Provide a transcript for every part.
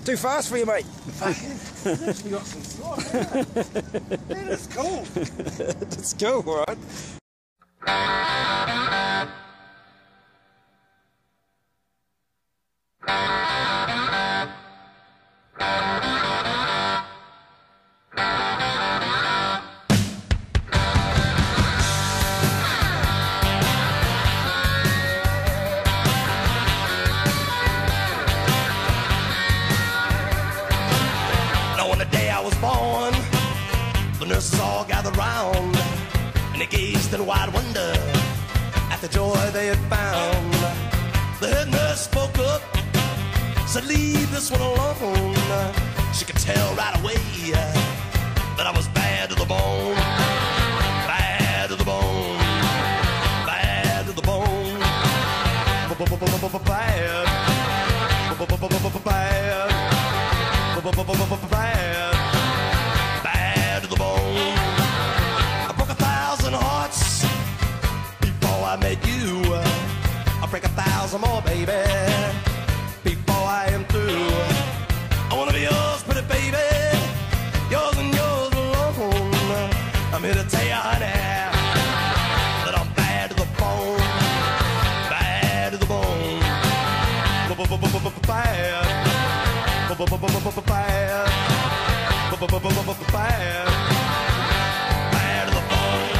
Too fast for you, mate. You got some slot, yeah. That's cool. That's cool, all right. Born, the nurses all gathered round, and they gazed in wide wonder at the joy they had found. The head nurse spoke up, said, "Leave this one alone." She could tell right away that I was bad to the bone, bad to the bone, bad to the bone, bad, bad. Bad to the bone. I broke 1,000 hearts before I met you. I'll break 1,000 more, baby, before I am through. I wanna be yours, pretty baby, yours and yours alone. I'm here to tell you, honey, that I'm bad to the bone, bad to the bone, bad, bad. Bad, bad to the bone.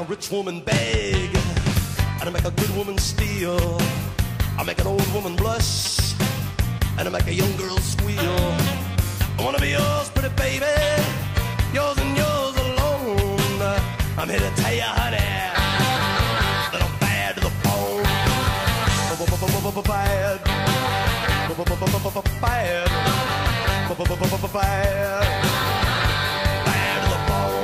Rich woman beg, and I make a good woman steal. I make an old woman blush, and I make a young girl squeal. I wanna be yours, pretty baby, yours and yours alone. I'm here to tell you, honey, that I'm bad to the bone. Bad, bad, bad to the bone.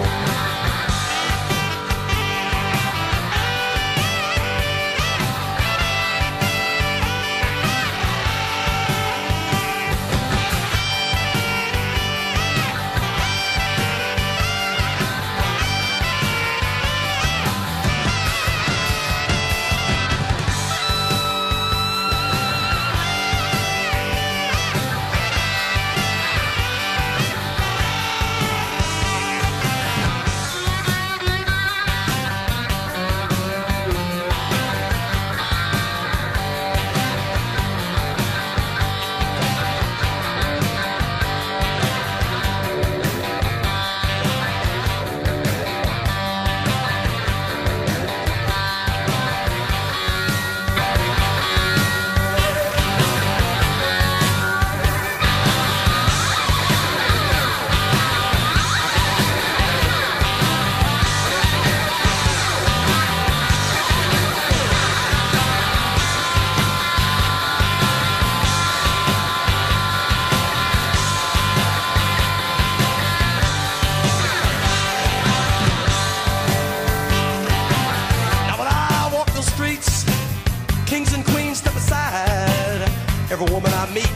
Every woman I meet,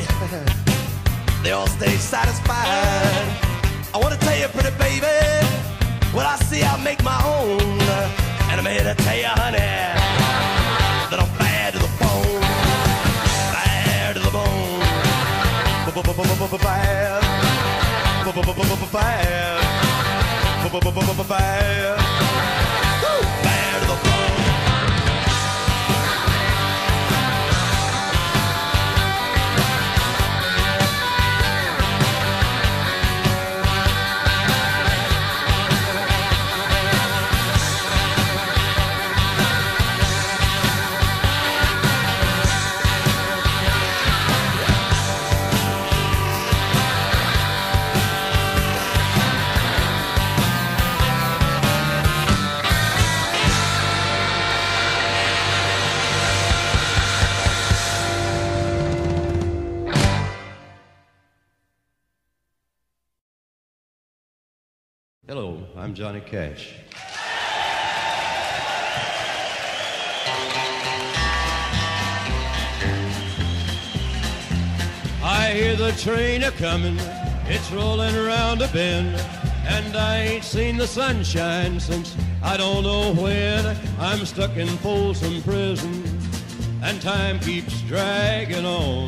they all stay satisfied. I want to tell you, pretty baby, what I see I make my own. And I'm here to tell you, honey, that I'm bad to the bone, bad to the bone, bad, bad, bad to the bone. Hello, I'm Johnny Cash. I hear the train a-comin', it's rolling around a bend, and I ain't seen the sunshine since I don't know when. I'm stuck in Folsom Prison, and time keeps dragging on.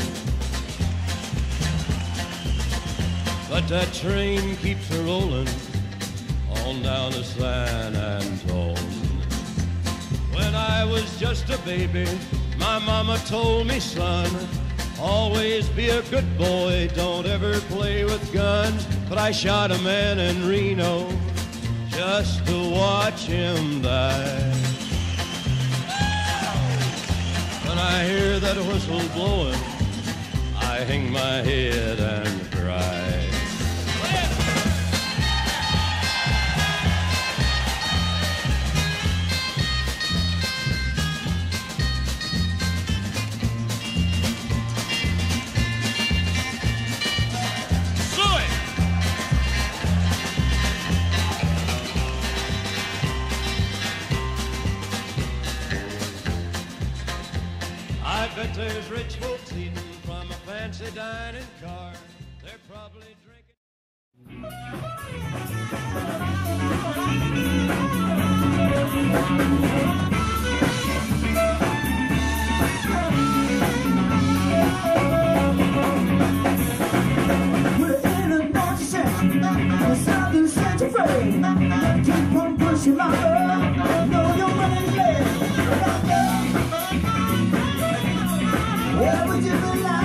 But that train keeps a-rollin' on down to San Antone. When I was just a baby, my mama told me, son, always be a good boy, don't ever play with guns. But I shot a man in Reno just to watch him die. When I hear that whistle blowing, I hang my head and cry. I bet there's rich folks eating from a fancy dining car. They're probably drinking. We're in a naughty session, the southern Santa Fe. Keep on pushing my girl, know you're running late. Where would you be now?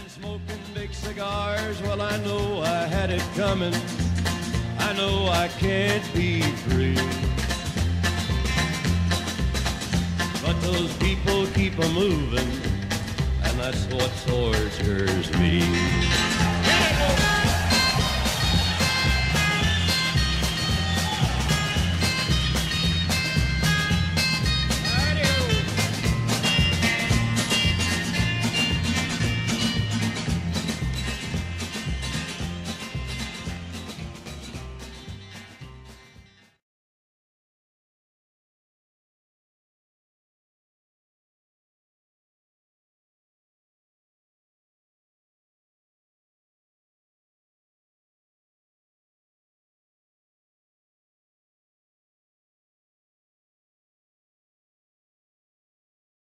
Smoking big cigars, well, I know I had it coming. I know I can't be free. But those people keep a moving, and that's what tortures me.